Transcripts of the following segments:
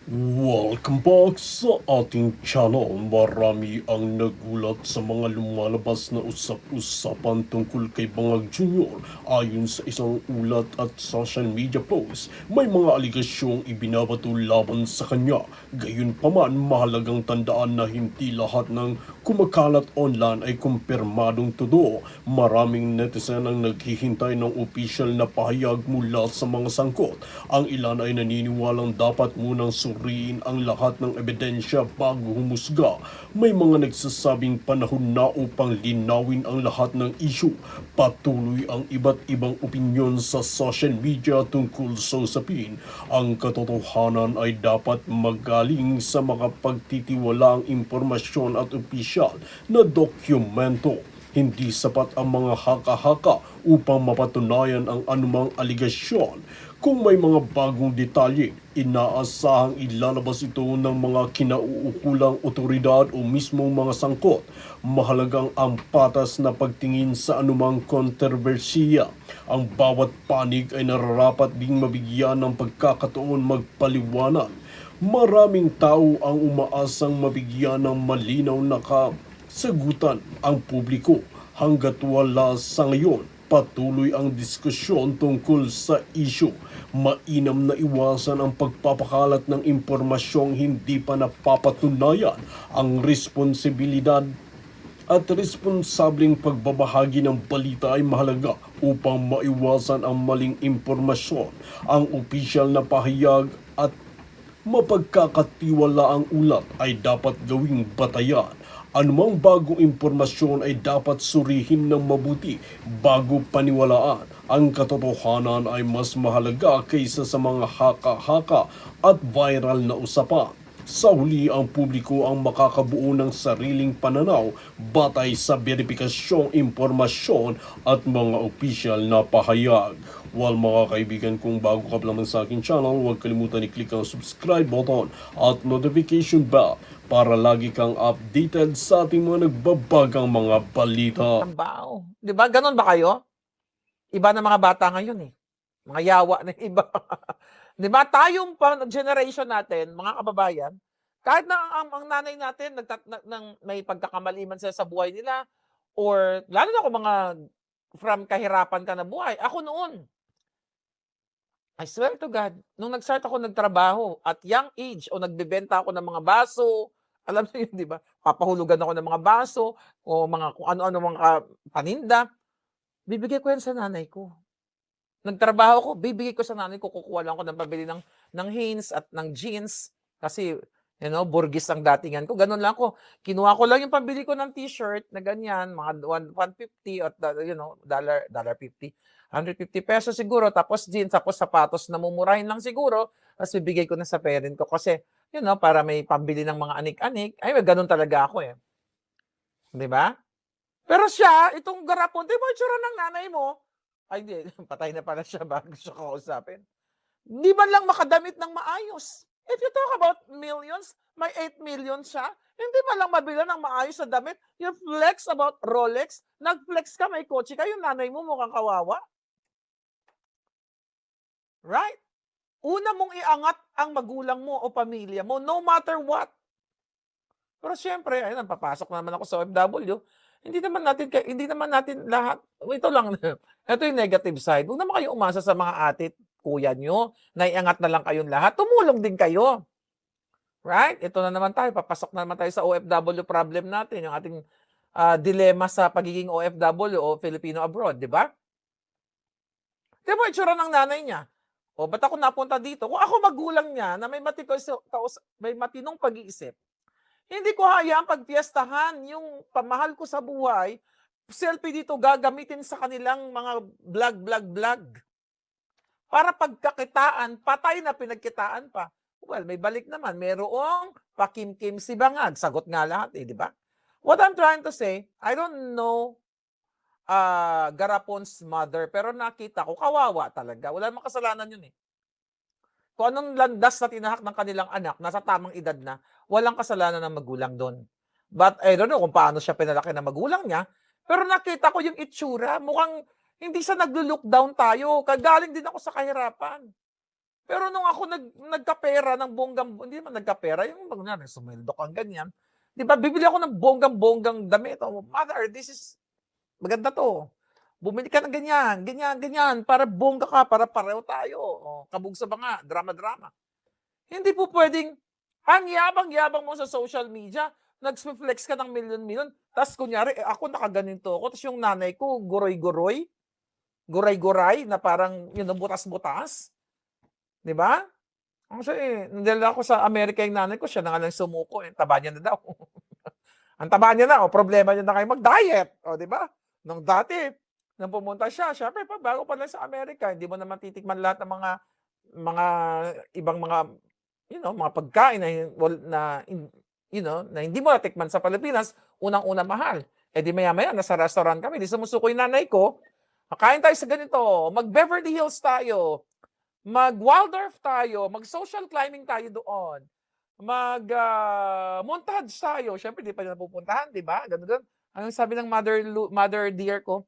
Welcome back sa ating channel. Marami ang nagulat sa mga lumalabas na usap-usapan tungkol kay Bangag Jr. Ayon sa isang ulat at social media post, may mga aligasyong ibinabato laban sa kanya. Gayunpaman, mahalagang tandaan na hindi lahat ng kumakalat online ay kumpirmadong totoo. Maraming netizen ang naghihintay ng opisyal na pahayag mula sa mga sangkot. Ang ilan ay naniniwalang dapat munang suriin ang lahat ng ebidensya bago humusga. May mga nagsasabing panahon na upang linawin ang lahat ng issue. Patuloy ang iba't ibang opinyon sa social media tungkol sa usapin. Ang katotohanan ay dapat magaling sa mga pagtitiwalaang impormasyon at opisyal na dokumento. Hindi sapat ang mga haka-haka upang mapatunayan ang anumang aligasyon. Kung may mga bagong detalye, inaasahang ilalabas ito ng mga kinauukulang otoridad o mismong mga sangkot. Mahalagang ang patas na pagtingin sa anumang kontrobersiya. Ang bawat panig ay nararapat ding mabigyan ng pagkakataon magpaliwanag. Maraming tao ang umaasang mabigyan ng malinaw na kasagutan ang publiko. Hanggat wala sa ngayon patuloy ang diskusyon tungkol sa isyu. Mainam na iwasan ang pagpapakalat ng impormasyong hindi pa napapatunayan. Ang responsibilidad at responsableng pagbabahagi ng balita ay mahalaga upang maiwasan ang maling impormasyon. Ang opisyal na pahayag at mapagkakatiwalaang ulat ay dapat gawing batayan. Anumang bagong impormasyon ay dapat surihin ng mabuti bago paniwalaan. Ang katotohanan ay mas mahalaga kaysa sa mga haka-haka at viral na usapan. Sa huli, ang publiko ang makakabuo ng sariling pananaw batay sa beripikasyong impormasyon at mga opisyal na pahayag. Well, mga kaibigan, kung bago ka pa lamang sa aking channel, huwag kalimutan i-click ang subscribe button at notification bell para lagi kang updated sa ating mga nagbabagang mga balita. Trabaho. 'Di ba gano'n ba kayo? Iba na mga bata ngayon, eh. Mga yawa na yung iba. 'Di ba tayong generation natin, mga kababayan, kahit na ang nanay natin may pagkakamali man sila sa buhay nila or lalo na kung mga from kahirapan ka na buhay. Ako noon, I swear to God, nung nag-start ako nagtrabaho at young age o nagbebenta ako ng mga baso, alam niyo yun, 'di ba? Papahulugan ako ng mga baso o mga kung ano-ano mga paninda. Bibigay ko yan sa nanay ko. Nagtrabaho ko, bibigay ko sa nanay ko, kukuha lang ako ng pambili ng Hanes at ng jeans kasi, burgis ang datingan ko, gano'n lang ako. Kinuha ko lang yung pambili ko ng t-shirt na ganyan, mga 150 at dollar 50, ₱150 siguro, tapos jeans, tapos sapatos na mumurahin lang siguro, tapos bibigay ko na sa parent ko kasi, para may pambili ng mga anik-anik. Ay, gano'n talaga ako, eh, 'di ba? Pero siya, itong garapon, "'Di ba itsura ng nanay mo?" Ay hindi, patay na pala siya bago siya kausapin. Di man lang makadamit ng maayos. If you talk about millions, may 8 million siya, hindi man lang mabili ng maayos na damit. You flex about Rolex, nag-flex ka, may kotse ka, yung nanay mo mukhang kawawa. Right? Una mong iangat ang magulang mo o pamilya mo, no matter what. Pero siyempre, ayun, papasok naman ako sa OFW. Hindi naman natin lahat, ito lang, ito yung negative side. Huwag naman kayong umasa sa mga ate at kuya nyo, naiangat na lang kayong lahat. Tumulong din kayo. Right? Ito na naman tayo, papasok na naman tayo sa OFW problem natin, yung ating dilemma sa pagiging OFW o Filipino abroad, di ba? Di ba itsura ng nanay niya? O, ba't ako napunta dito? Kung ako magulang niya na may matinong pag-iisip, hindi ko hayaang pagpiestahan yung pamahal ko sa buhay, selfie dito gagamitin sa kanilang mga vlog. Para pagkakitaan, patay na pinagkitaan pa. Well, may balik naman, merong pakimkim si bangag. Sagot nga lahat, di ba? What I'm trying to say, I don't know Garapon's mother, pero nakita ko, kawawa talaga. Wala namang kasalanan yun, eh. Kung anong landas na tinahak ng kanilang anak, nasa tamang edad na, walang kasalanan ng magulang doon. But I don't know kung paano siya pinalaki ng magulang niya, pero nakita ko yung itsura, mukhang hindi siya naglo-look down tayo. Kagaling din ako sa kahirapan. Pero nung ako nagkapera ng hindi naman nagkapera, yung kunyari sumweldo kang ganyan, 'di ba, bibili ako ng bonggang-bonggang damit. "Oh, mother, this is maganda 'to. Bumili ka ng ganyan, ganyan, ganyan, para bongga ka, para pareho tayo. Oh, kabog sa banga, drama-drama." Hindi po puwedeng ang yabang-yabang mo sa social media, nagfe-flex ka ng milyon-milyon, ta's kunyari, ako nakaganito ako, ta's yung nanay ko guroy-guroy, guray-guray na parang butas-butas, 'di ba? Kasi dinala ko sa Amerika yung nanay ko, siya na nga lang sumuko, taba niya na daw. Ang taba niya na, problema niya na ngayon mag-diet, 'di ba? Nung dati, nung pumunta siya, siyempre bago pa lang sa Amerika, hindi mo naman titikman lahat ng mga ibang mga pagkain na hindi mo natikman sa Pilipinas, unang-una mahal. Di maya-maya nasa restaurant kami, di sumusuko yung nanay ko, "Kain tayo sa ganito, mag-Beverly Hills tayo, mag-Waldorf tayo, mag-social climbing tayo doon, montage tayo." Siyempre di pa niya napupuntahan, di ba? Gano'n. Anong sabi ng mother dear ko,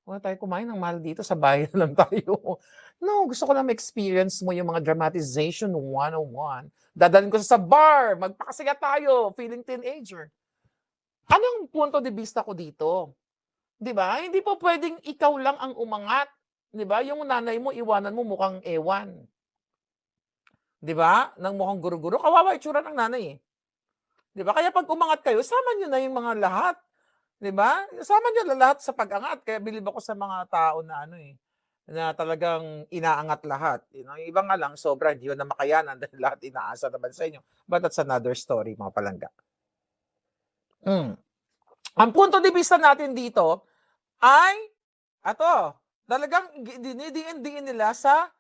"Huwag tayo kumain ng mahal dito, sa bahay na lang tayo." No, gusto ko lang ma-experience mo yung mga dramatization 101. Dadalhin ko sa bar, magpakasaya tayo, feeling teenager. Anong punto de vista ko dito? 'Di ba? Hindi po puwedeng ikaw lang ang umangat, 'di ba? Yung nanay mo iwanan mo mukhang ewan, 'di ba? Nang mukhang guro-guro, kawawa itsura ng nanay, 'di ba? Kaya 'pag umangat kayo, sama niyo na yung mga lahat, 'di ba? Sama niyo na lahat sa pag-angat. Kaya bilib ako sa mga tao na na talagang inaangat lahat. Yung iba nga lang sobra hindi yun na makayanan dahil lahat inaasa naman sa inyo. But that's another story, mga palangga. Ang punto de vista natin dito ay talagang dinidiin nila sa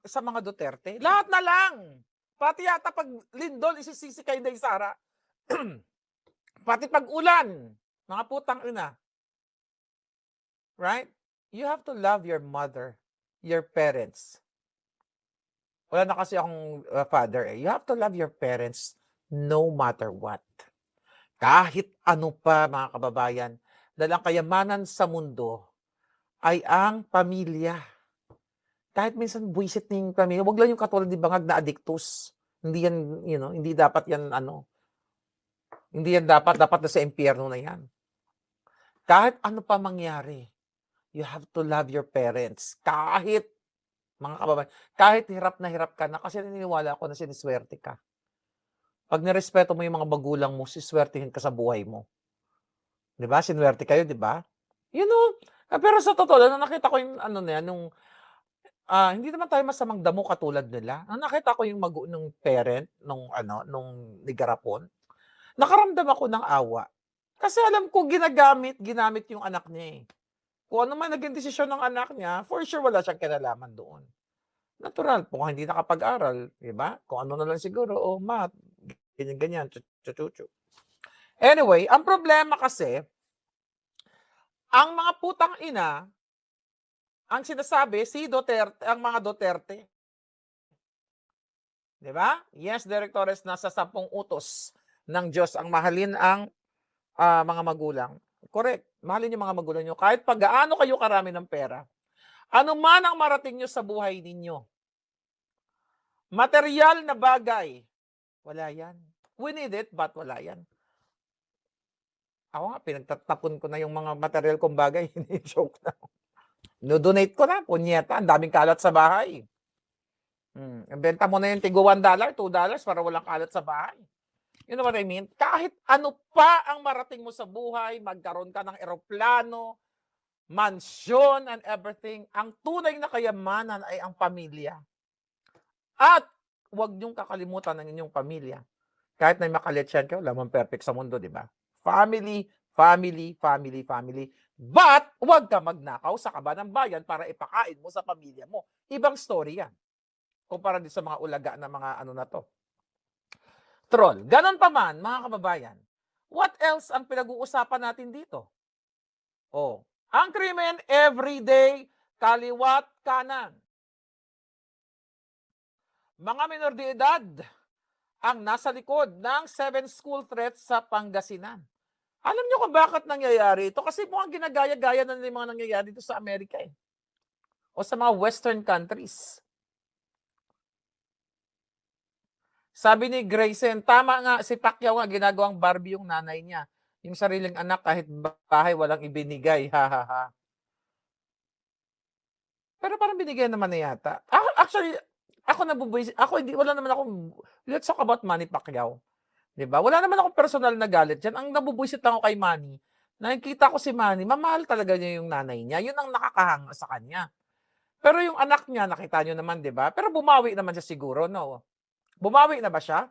sa mga Duterte. Lahat na lang. Pati yata 'pag lindol isisisi kay Inday Sara. Pati 'pag ulan, mga putang ina. Right? You have to love your mother, your parents. Wala na kasi akong father. You have to love your parents no matter what. Kahit ano pa, mga kababayan, dahil ang kayamanan sa mundo ay ang pamilya. Kahit minsan buwisit na yung pamilya, wag lang yung katulad ni Bangag na addictus. Hindi yan, hindi dapat yan, hindi yan dapat na sa impyerno na yan. Kahit ano pa mangyari, you have to love your parents. Kahit, mga kababayan, kahit hirap ka na, kasi naniniwala ako na siniswerte ka. Pag nirespeto mo yung mga magulang mo, siswertihin ka sa buhay mo. 'Di ba? Sinuwerte kayo, 'di ba? Pero sa totoo lang, nakita ko yung hindi naman tayo masamang damo katulad nila. Nakita ko yung nung parent nung ni Garapon. Nakaramdam ako ng awa. Kasi alam ko ginamit yung anak niya. Kung ano man naging desisyon ng anak niya, for sure wala siyang kinalaman doon. Natural kung hindi nakapag-aral, 'di ba? Kung ano na lang siguro, math, ganyan, chuchu. Anyway, ang problema kasi, ang mga putang ina, ang sinasabi, ang mga Duterte. 'Di ba? Yes, Directores, nasa 10 utos ng Diyos ang mahalin ang mga magulang. Correct. Mahalin yung mga magulang nyo. Kahit pag gaano kayo karami ng pera, ano man ang marating nyo sa buhay ninyo, material na bagay, wala yan. We need it, but wala yan. Ako nga, pinagtatapon ko na yung mga material kong bagay. Joke na. No-donate ko na, punyeta. Ang daming kalat sa bahay. Benta mo na yung tigo $1, $2 para walang kalat sa bahay. You know what I mean? Kahit ano pa ang marating mo sa buhay, magkaroon ka ng eroplano, mansyon, and everything, ang tunay na kayamanan ay ang pamilya. At huwag niyong kakalimutan ang inyong pamilya. Kahit na makalityan ka, wala man perfect sa mundo, di ba? Family, family, family, family. But, huwag ka magnakaw sa kaba ng bayan para ipakain mo sa pamilya mo. Ibang story yan. Kumpara din sa mga ulaga na mga na to. Troll. Ganon pa man, mga kababayan. What else ang pinag-uusapan natin dito? Ang krimen everyday, kaliwat kanan. Mga minor de edad ang nasa likod ng 7 school threats sa Pangasinan. Alam niyo kung bakit nangyayari ito? Kasi mukhang ginagaya-gaya na ng mga nangyayari dito sa Amerika o sa mga western countries. Sabi ni Grayson, tama nga, si Pacquiao nga ginagawang Barbie yung nanay niya. Yung sariling anak kahit bahay walang ibinigay. Ha, ha, ha. Pero parang binigyan naman na yata. Actually, ako hindi, wala naman akong, let's talk about Manny Pacquiao. 'Di ba? Wala naman akong personal na galit diyan. Ang nabubuwisit lang ako kay Manny, nakikita ko si Manny, mamahal talaga niya yung nanay niya. Yun ang nakakahanga sa kanya. Pero yung anak niya, nakita niyo naman, 'di ba? Pero bumawi naman siya siguro, no? Bumawi na ba siya?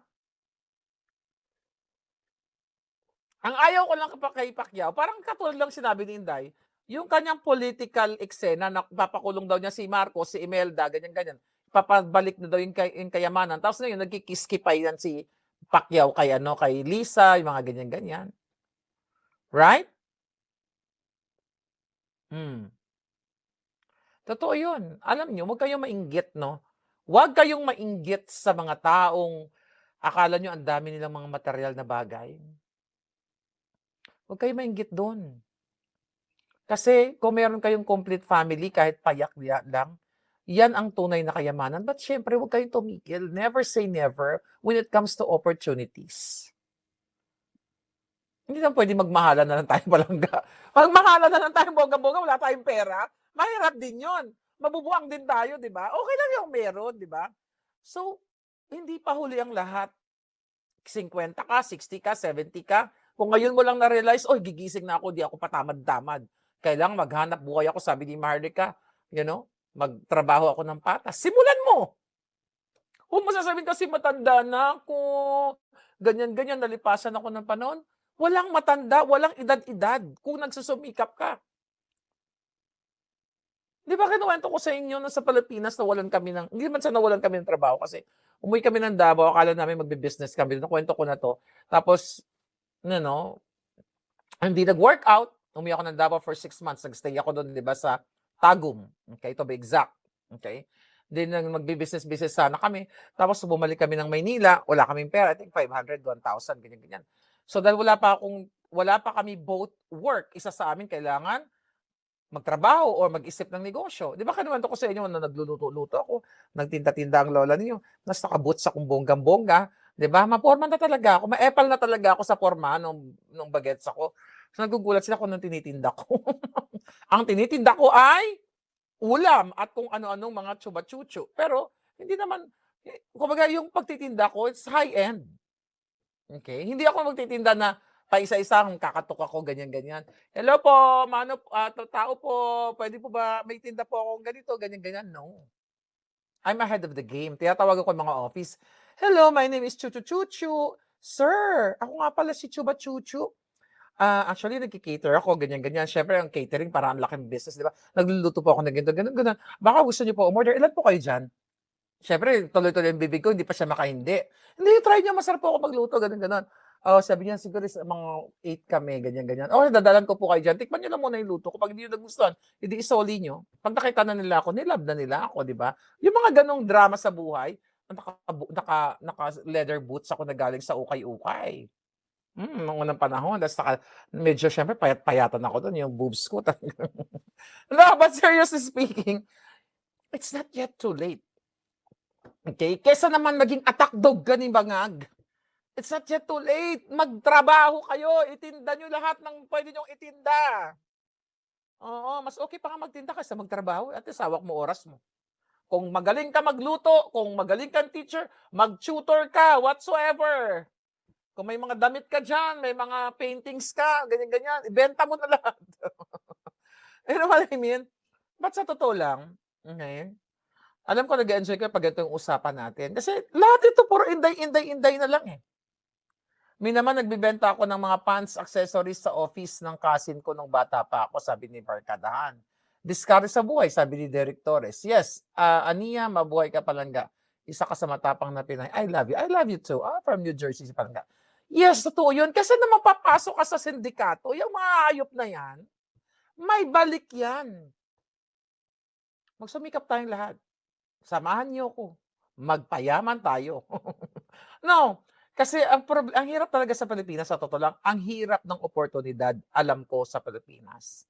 Ang ayaw ko lang kay Pacquiao, parang katulad lang sinabi ni Inday, yung kanyang political eksena na papakulong daw niya si Marcos, si Imelda, ganyan-ganyan. Papabalik na daw yung kayamanan. Tapos ngayon, nagkikiskipay yan si Pacquiao kay, kay Lisa, yung mga ganyan-ganyan. Right? Hmm. Totoo yun. Alam niyo, huwag kayong mainggit, no? Huwag kayong mainggit sa mga taong akala nyo ang dami nilang mga material na bagay. Huwag kayong mainggit doon. Kasi kung meron kayong complete family, kahit payak lang, yan ang tunay na kayamanan. But syempre, huwag kayong tumigil. Never say never when it comes to opportunities. Hindi lang pwede magmahalan na lang tayong palangga. Magmahalan na lang tayong bongga-bongga, wala tayong pera. Mahirap din yon. Mabubuang din tayo, di ba? Okay lang yung meron, di ba? So, hindi pa huli ang lahat. 50 ka, 60 ka, 70 ka. Kung ngayon mo lang na-realize, oy, gigising na ako, di ako patamad-tamad. Kailangan maghanap buhay ako, sabi ni Maharlika, magtrabaho ako ng patas. Simulan mo! Huwag mo sasabihin kasi matanda na ako, ganyan-ganyan, nalipasan ako ng panahon. Walang matanda, walang edad-edad kung nagsusumikap ka. Di ba kinuwento ko sa inyo na sa Pilipinas nawalan kami hindi man sa nawalan kami ng trabaho kasi umuwi kami ng Davao, akala namin magbe-business kami. Nakwento ko na to. Tapos, hindi nag-workout. Umuwi ako ng Davao for 6 months. Nag-stay ako doon, di ba, sa Tagum. Okay, to be exact. Okay? Then, magbe-business sana kami. Tapos, bumalik kami ng Maynila. Wala kaming pera. I think 500, 1,000, ganyan-ganyan. So, dahil wala pa kami both work, isa sa amin kailangan magtrabaho or mag-isip ng negosyo. Di ba kinuwento ko sa inyo na nagluluto-luto ako, nagtinda-tinda ang lola ninyo, nas nakaboots akong bonggang-bongga, di ba? Maporma na talaga ako, ma-epal na talaga ako sa porma nung bagets ako. So nagugulat sila kung anong tinitinda ko. Ang tinitinda ko ay ulam at kung ano-anong mga chuba-chuchu. Pero hindi naman, kumbaga yung pagtitinda ko, it's high-end. Okay? Hindi ako magtitinda na paisa-isang kakatok ako, ganyan-ganyan. Hello po, tao po, pwede po ba, may tinda po akong ganito, ganyan-ganyan. No. I'm ahead of the game. Tinatawag ako ng mga office. Hello, my name is Chuchu Chuchu. Sir, ako nga pala si Chuba Chuchu. Actually, nagki-cater ako, ganyan-ganyan. Siyempre, ang catering, parang ang laking business, di ba? Nagluluto po ako ng ganito, ganyan-ganyan. Baka gusto niyo po umorder. Ilan po kayo dyan? Siyempre, tuloy-tuloy yung bibig ko, hindi pa siya makahindi. Hindi, try niyo, masarap po ako magluto, ganyan-ganyan. Sabi niya, siguro mga 8 kami, ganyan-ganyan. Dadalan ko po kayo dyan. Tikman niyo lang muna yung luto ko. Pag hindi niyo nagustuhan, hindi isoli niyo. Pag nakita na nila ako, nilab na nila ako, di ba? Yung mga ganong drama sa buhay, naka-leather boots ako na galing sa ukay-ukay. Nung unang panahon, medyo syempre payat-payatan ako doon, yung boobs ko. No, but seriously speaking, it's not yet too late. Okay? Kesa naman maging attack dog ka ni bangag. It's not yet too late. Magtrabaho kayo. Itinda nyo lahat ng pwede nyong itinda. Oo, mas okay pa nga magtinda kaysa magtrabaho. At isawak mo oras mo. Kung magaling ka magluto, kung magaling kang teacher, mag-tutor ka, whatsoever. Kung may mga damit ka dyan, may mga paintings ka, ganyan-ganyan, ibenta mo na lahat. You know what I mean? But sa totoo lang, okay, alam ko nag-enjoy ka pag ito yung usapan natin. Kasi lahat ito puro inday na lang eh. May naman nagbibenta ako ng mga pants, accessories sa office ng cousin ko nung bata pa ako, sabi ni Barkadahan. Diskarte sa buhay, sabi ni Derek Torres. Yes, Ania, mabuhay ka palangga. Isa ka sa matapang na Pinay. I love you. I love you too. From New Jersey, si palangga. Yes, totoo yun. Kasi na mapapasok ka sa sindikato, yung mga hayop na yan, may balik yan. Magsumikap tayong lahat. Samahan niyo ko. Magpayaman tayo. No, kasi ang hirap talaga sa Pilipinas, sa totoo lang, ang hirap ng oportunidad, alam ko, sa Pilipinas.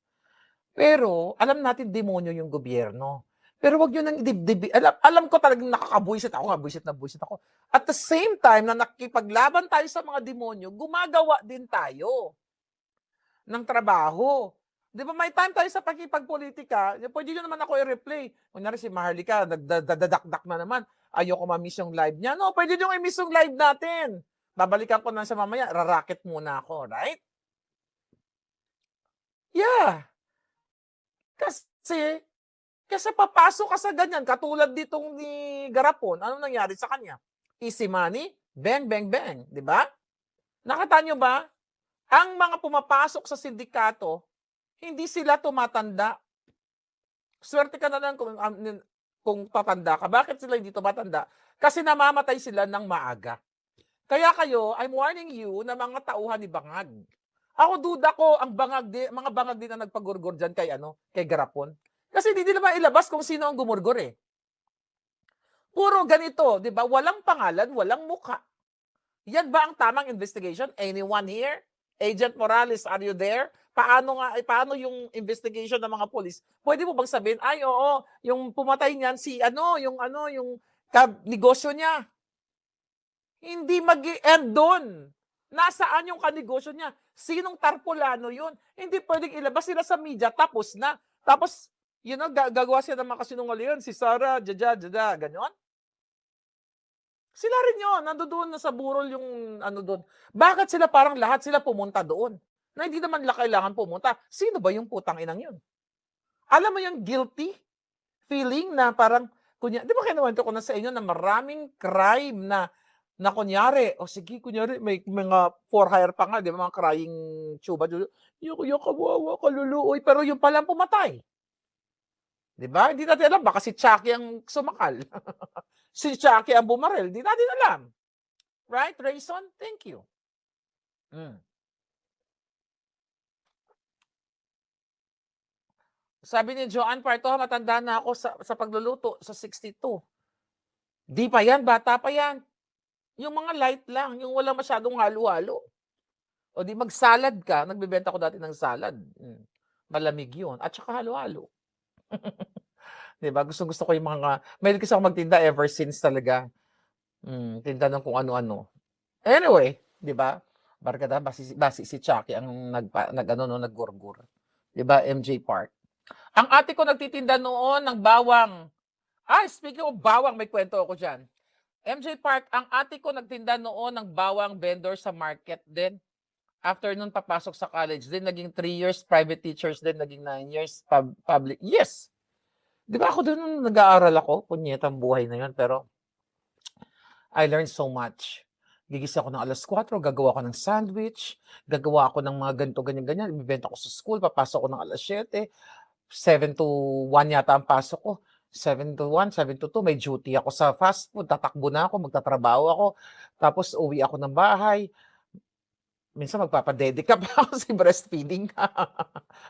Pero, alam natin demonyo yung gobyerno. Pero wag niyo nang idibdib alam ko talagang nakakabwisit ako, nga buwisit na buwisit ako. At the same time na nakikipaglaban tayo sa mga demonyo, gumagawa din tayo ng trabaho. 'Di ba may time tayo sa pakikipagpolitika, pwede niyo naman ako i-replay. Kunyari si Maharlika nagdadadakdak na naman, ayoko ma-miss yung live niya. No, pwede niyo i-miss yung live natin. Babalikan ko na siya mamaya, rarakit muna ako, right? Yeah. Kasi kasi papasok ka sa ganyan, katulad ditong ni Garapon, anong nangyari sa kanya? Easy money, bang, bang, bang, di ba? Nakita nyo ba? Ang mga pumapasok sa sindikato, hindi sila tumatanda. Swerte ka na lang kung tatanda ka. Bakit sila hindi tumatanda? Kasi namamatay sila ng maaga. Kaya kayo, I'm warning you na mga tauhan ni Bangag. Ako duda ko ang mga bangag din na nagpagurgor dyan kay Garapon. Kasi hindi nila mailabas kung sino ang gumurgor eh. Puro ganito, di ba? Walang pangalan, walang mukha. Yan ba ang tamang investigation? Anyone here? Agent Morales, are you there? Paano yung investigation ng mga polis? Pwede mo bang sabihin, ay oo, yung pumatay niyan yung negosyo niya. Hindi mag-i-end doon. Nasaan yung kanegosyo niya? Sinong tarpulano yun? Hindi pwedeng ilabas sila sa media, tapos na. Tapos, gagawa siya ng mga kasinungalingan, si Sarah, ganyan. Sila rin yun, nandoon na sa burol yung doon. Bakit sila parang lahat sila pumunta doon? Na hindi naman kailangan pumunta. Sino ba yung putang inang yun? Alam mo yung guilty feeling na parang, di ba kinuwento ko na sa inyo na maraming crime na kunyari, sige, kunyari, may mga for hire pa nga, di ba, mga crying chuba, yung kawawa, kaluluoy, pero yung palang pumatay. Di ba? Hindi natin alam, baka si Chucky ang sumakal. Si Chucky ang bumaril, hindi natin alam. Right, Rayson? Thank you. Sabi ni Joanne Parto, matanda na ako sa pagluluto, sa 62. Di pa yan, bata pa yan. Yung mga light lang, yung wala masyadong halo-halo. O di mag-salad ka, nagbebenta ko dati ng salad. Malamig yun. At saka halo-halo. Diba? Gusto ko yung mga, mahilig kasi ako magtinda ever since talaga. Tinda ng kung ano-ano. Anyway, di ba? Barkada, basi si Chucky ang naggurgur. Di ba? MJ Park. Ang ate ko nagtitinda noon ng bawang. Speaking of bawang, may kwento ako dyan. MJ Park, ang ate ko nagtinda noon ng bawang vendor sa market din. After nun, papasok sa college din, naging 3 years, private teachers din, naging 9 years, public. Yes! Di ba ako doon nag-aaral ako? Punyetang buhay na yun, pero I learned so much. Gigising ako ng alas 4, gagawa ko ng sandwich, gagawa ako ng mga ganito, ganyan. Ibibenta ko sa school, papasok ko ng alas 7, 7 to 1 yata ang pasok ko. 7 to 1, 7 to 2, may duty ako sa fast food, tatakbo na ako, magtatrabaho ako, tapos uwi ako ng bahay. Minsan magpapadedicate pa ako sa breastfeeding.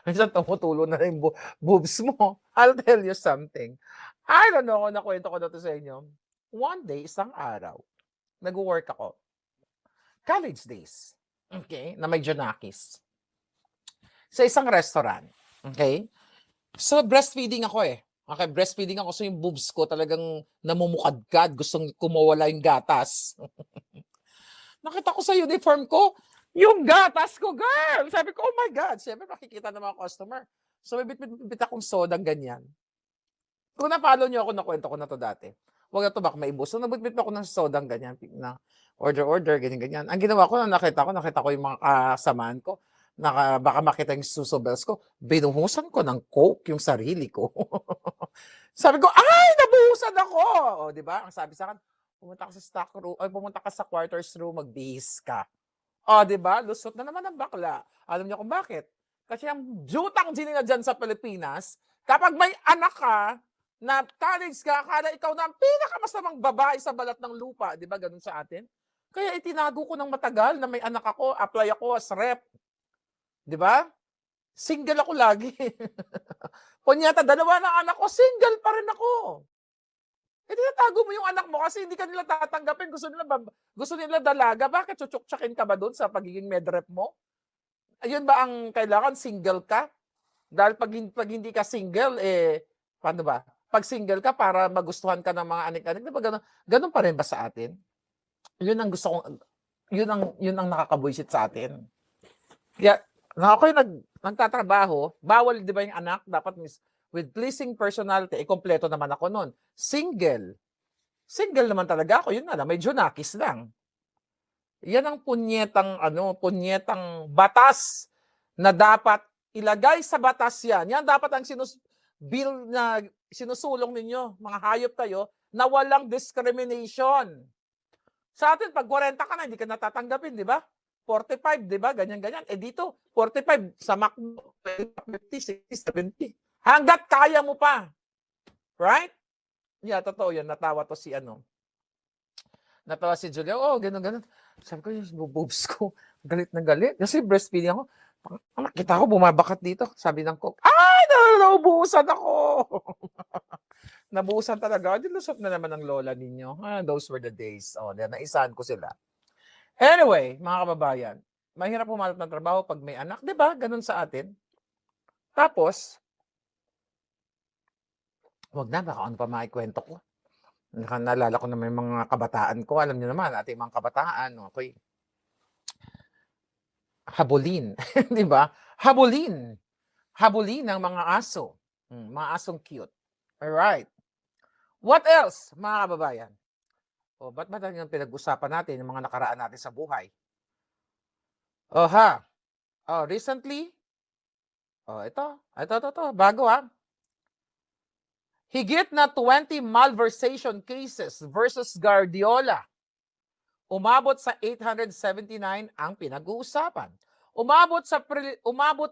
Minsan tumutulo na yung boobs mo. I'll tell you something. I don't know kung nakwento ko na to sa inyo. One day, isang araw, nag-work ako. College days. Okay? Na may Jonakis. Sa isang restaurant. Okay? So, breastfeeding ako eh. Okay, breastfeeding ako. So, yung boobs ko talagang namumukadkad. Gustong kumawala yung gatas. Nakita ko sa uniform ko, yung gatas ko, girl! Sabi ko, oh my God. Siyempre, makikita ng mga customer. So, may bit akong sodang ganyan. Kung na-follow nyo ako, nakwento ko na to dati. Huwag na to, baka maibos. So, nabit ako ng sodang ganyan. Na order, ganyan. Ang ginawa ko, nakita ko yung mga kasamaan ko. Baka makita yung susobels ko. Binuhusan ko ng Coke yung sarili ko. Sabi ko, ay, nabuhusan ako! O, di ba? Ang sabi sa akin, pumunta ka sa stock room, ay pumunta ka sa quarters room, magbihis ka. O, di ba? Lusot na naman ang bakla. Alam niyo kung bakit? Kasi ang jutang ginina dyan sa Pilipinas, kapag may anak ka, na college ka, akala ikaw na ang pinakamasamang babae sa balat ng lupa. Di ba? Ganun sa atin. Kaya itinago ko ng matagal na may anak ako, apply ako as rep. Di ba? Single ako lagi. Kunyata, 2 na anak ko, single pa rin ako. Tinatago mo yung anak mo kasi hindi ka nila tatanggapin. Gusto nila dalaga. Bakit chuchuk-chakin ka ba doon sa pagiging medrep mo? Ayun ba ang kailangan? Single ka? Dahil pag hindi ka single, paano ba? pag single ka para magustuhan ka ng mga anik-anik, 'di ba gano'n? Gano'n pa rin ba sa atin? 'Yun ang gusto kong 'yun ang nakakabwisit sa atin. Kaya na ako'y nagtatrabaho, bawal 'di ba yung anak, dapat with pleasing personality, kumpleto naman ako nun. Single. Single naman talaga ako, yun nga lang, medyo nakis lang. Yan ang punyetang batas na dapat ilagay sa batas yan. Yan dapat ang bill na sinusulong ninyo, mga hayop kayo, na walang discrimination. Sa atin, pag 40 ka na, hindi ka natatanggapin, di ba? 45, di ba? Ganyan-ganyan. Dito, 45, sa McDo, 50, 60, 70. Hanggat kaya mo pa. Right? Yeah, totoo yan. Natawa si Julia. Oh, ganun. Sabi ko, yung boobs ko, galit na galit. Kasi breastfeeding ako. Nakita ko, bumabakat dito. Sabi ng cook, ay, naubusan ako. Nabuhusan talaga. Dilusot na naman ang lola ninyo. Those were the days. Naisahan ko sila. Anyway, mga kababayan, mahirap pumalap ng trabaho pag may anak. Diba? Ganun sa atin. Tapos, wag na, baka ano pa maikwento ko. Naalala ko na may mga kabataan ko. Alam niyo naman, ating mga kabataan, okay. Habulin. Di ba? Habulin ng mga aso. Mga asong cute. Alright. What else, mga kababayan? Ba't ba yung pinag-usapan natin yung mga nakaraan natin sa buhay? Recently, ito, bago Higit na 20 malversation cases versus Guardiola. Umabot sa 879 ang pinag-uusapan. Umabot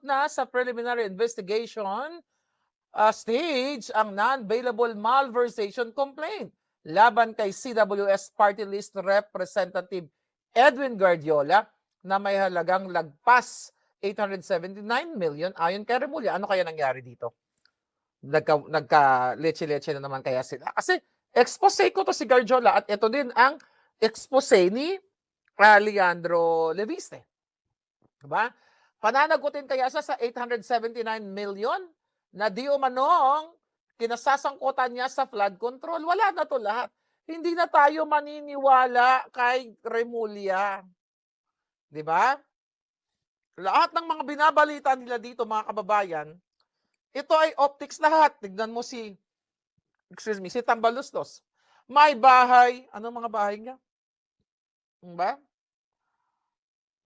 na sa preliminary investigation stage ang non-bailable malversation complaint laban kay CWS Party List Representative Edwin Guardiola na may halagang lagpas 879 million ayon kay Remulla. Ano kaya nangyari dito? Nagka-leche-leche na naman kaya sila. Kasi expose ko to si Guardiola at ito din ang expose ni Leandro Leviste. Diba? Pananagutin kaya sa 879 million na di umanong kinasasangkutan niya sa flood control. Wala na to lahat. Hindi na tayo maniniwala kay Remulla. Diba? Lahat ng mga binabalita nila dito, mga kababayan, ito ay optics lahat. Tignan mo si Tambaluslos. May bahay. Ano mga bahay niya? Diba?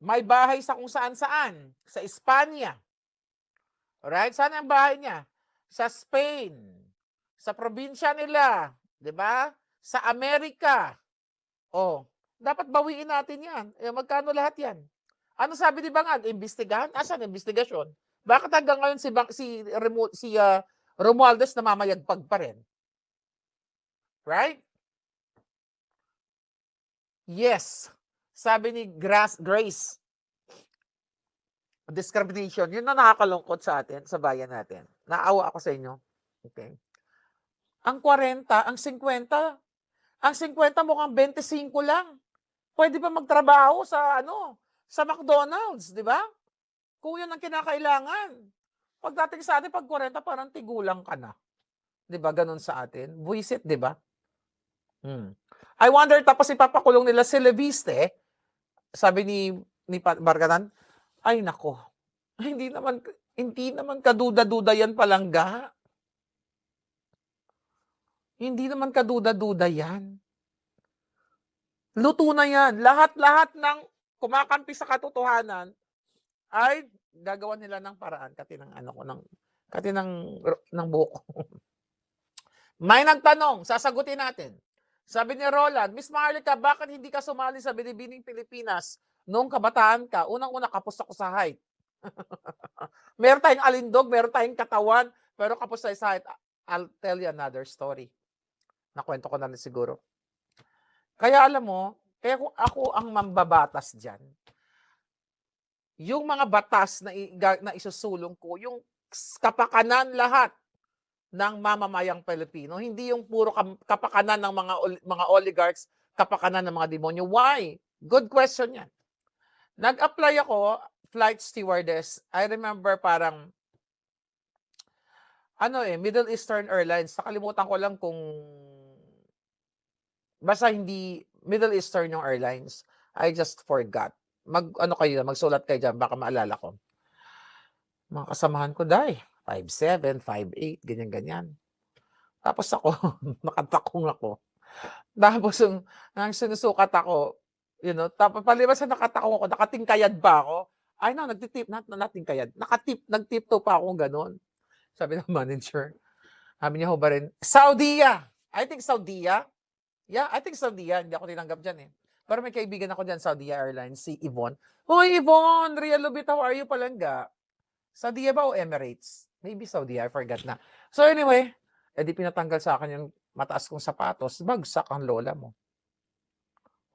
May bahay sa kung saan-saan. Sa Espanya. Alright? Saan ang bahay niya? Sa Spain. Sa probinsya nila. Diba? Sa Amerika. Dapat bawiin natin yan. Magkano lahat yan? Ano sabi ni Bangag? Imbestigahan? Asan investigasyon? Bakit hanggang ngayon si Romualdez namamayagpag pa rin? Right? Yes. Sabi ni Grace, discrimination, yun na nakakalungkot sa atin, sa bayan natin. Naawa ako sa inyo. Okay. Ang 40, ang 50 mukhang 25 lang. Pwede pa magtrabaho sa McDonald's, di ba? Kung yun ang kinakailangan. Pagdating sa atin, pag 40, parang tigulang ka na. Di ba? Ganun sa atin. Buisit, di ba? I wonder, tapos ipapakulong nila si Leviste, sabi ni Barganan, ay nako, hindi naman kaduda-duda yan palangga. Hindi naman kaduda-duda yan. Luto na yan. Lahat-lahat ng kumakampi sa katotohanan ay gagawa nila ng paraan kati ng buhok. May nagtanong, sasagutin natin. Sabi ni Roland, Miss Maharlika, bakit hindi ka sumali sa Binibining Pilipinas noong kabataan ka? Unang-una, kapos ako sa height. Meron tayong alindog, meron tayong katawan, pero kapos sa height. I'll tell you another story. Nakwento ko na rin siguro. Kaya alam mo, kaya kung ako ang mambabatas dyan, yung mga batas na isusulong ko, yung kapakanan lahat ng mamamayang Pilipino, hindi yung puro kapakanan ng mga oligarchs, kapakanan ng mga demonyo. Why? Good question yan. Nag-apply ako, flight stewardess. I remember parang Ano eh, Middle Eastern Airlines. Nakalimutan ko lang kung basta hindi Middle Eastern yung airlines. I just forgot. Ano kayo, magsulat kayo dyan, baka maalala ko. Mga kasamahan ko, 5'7", 5'8", ganyan-ganyan. Tapos ako, nakatakong ako. Tapos ang sinusukat ako, tapos palibas sa nakatakong ako, nakatingkayad pa ako. Ay no, nagtitip, natingkayad. Nagtipto pa ako gano'n. Sabi ng manager, sabi niya ho ba rin, Saudiya! I think Saudiya. Yeah, I think Saudiya. Hindi ako tinanggap dyan eh. Pero may kaibigan ako dyan, Saudiya Airlines, si Yvonne. Hoy, Yvonne! Real Lubit, how are you palangga? Saudiya ba o Emirates? Maybe Saudiya, I forgot na. So anyway, edi pinatanggal sa akin yung mataas kong sapatos, bagsak ang lola mo.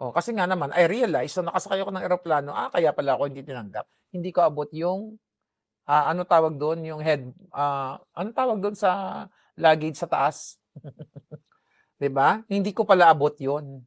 Oh, kasi nga naman, I realized, so nakasakay ako ng eroplano, kaya pala ako hindi tinanggap. Hindi ko abot yung, ano tawag doon, yung head, ano tawag doon sa luggage sa taas? 'Di ba? Hindi ko pala abot yun.